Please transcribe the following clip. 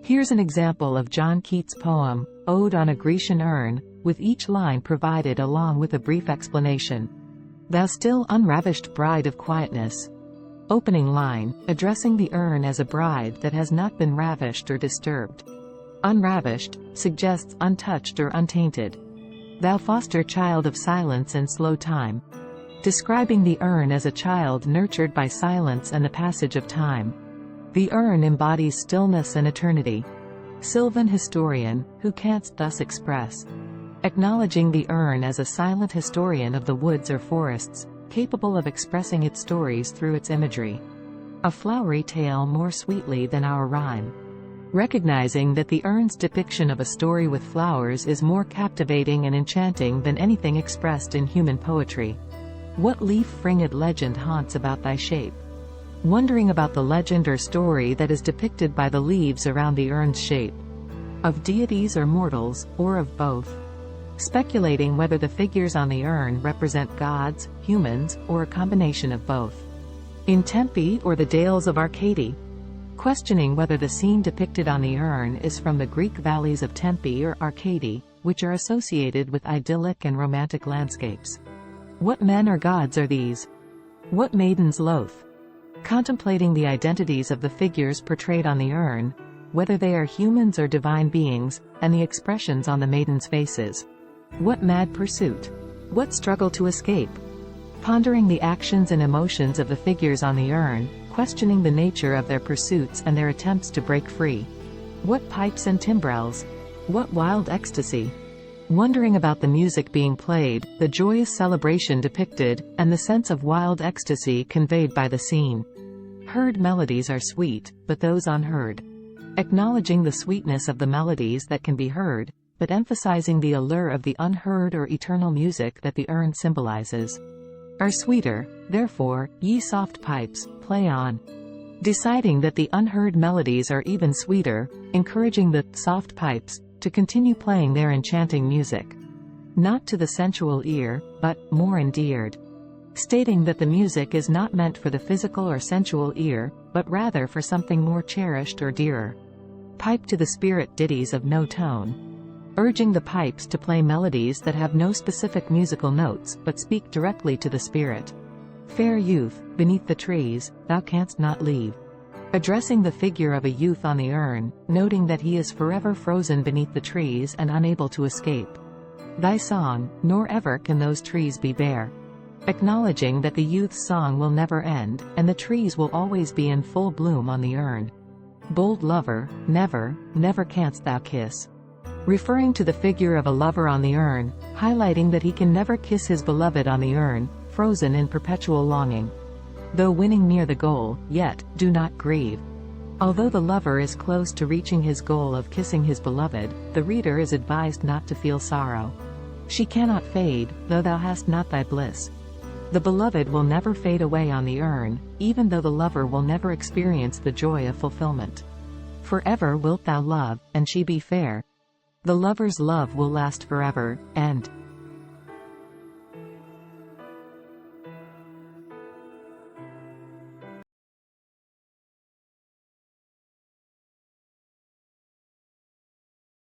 Here's an example of John Keats' poem, Ode on a Grecian Urn, with each line provided along with a brief explanation. Thou still unravished bride of quietness. Opening line, addressing the urn as a bride that has not been ravished or disturbed. Unravished suggests untouched or untainted. Thou foster child of silence and slow time. Describing the urn as a child nurtured by silence and the passage of time. The urn embodies stillness and eternity. Sylvan historian, who canst thus express. Acknowledging the urn as a silent historian of the woods or forests, capable of expressing its stories through its imagery. A flowery tale more sweetly than our rhyme. Recognizing that the urn's depiction of a story with flowers is more captivating and enchanting than anything expressed in human poetry. What leaf-fringed legend haunts about thy shape? Wondering about the legend or story that is depicted by the leaves around the urn's shape. Of deities or mortals, or of both. Speculating whether the figures on the urn represent gods, humans, or a combination of both. In Tempe or the Dales of Arcady. Questioning whether the scene depicted on the urn is from the Greek valleys of Tempe or Arcady, which are associated with idyllic and romantic landscapes. What men or gods are these? What maidens loath? Contemplating the identities of the figures portrayed on the urn, whether they are humans or divine beings, and the expressions on the maidens' faces. What mad pursuit? What struggle to escape? Pondering the actions and emotions of the figures on the urn, questioning the nature of their pursuits and their attempts to break free. What pipes and timbrels? What wild ecstasy? Wondering about the music being played, the joyous celebration depicted, and the sense of wild ecstasy conveyed by the scene. Heard melodies are sweet, but those unheard. Acknowledging the sweetness of the melodies that can be heard, but emphasizing the allure of the unheard or eternal music that the urn symbolizes. Are sweeter, therefore, ye soft pipes, play on. Deciding that the unheard melodies are even sweeter, encouraging the soft pipes to continue playing their enchanting music. Not to the sensual ear, but more endeared. Stating that the music is not meant for the physical or sensual ear, but rather for something more cherished or dearer. Pipe to the spirit ditties of no tone. Urging the pipes to play melodies that have no specific musical notes, but speak directly to the spirit. Fair youth, beneath the trees, thou canst not leave. Addressing the figure of a youth on the urn, noting that he is forever frozen beneath the trees and unable to escape. Thy song, nor ever can those trees be bare. Acknowledging that the youth's song will never end, and the trees will always be in full bloom on the urn. Bold lover, never, never canst thou kiss. Referring to the figure of a lover on the urn, highlighting that he can never kiss his beloved on the urn, frozen in perpetual longing. Though winning near the goal, yet, do not grieve. Although the lover is close to reaching his goal of kissing his beloved, the reader is advised not to feel sorrow. She cannot fade, though thou hast not thy bliss. The beloved will never fade away on the urn, even though the lover will never experience the joy of fulfillment. Forever wilt thou love, and she be fair. The lover's love will last forever, and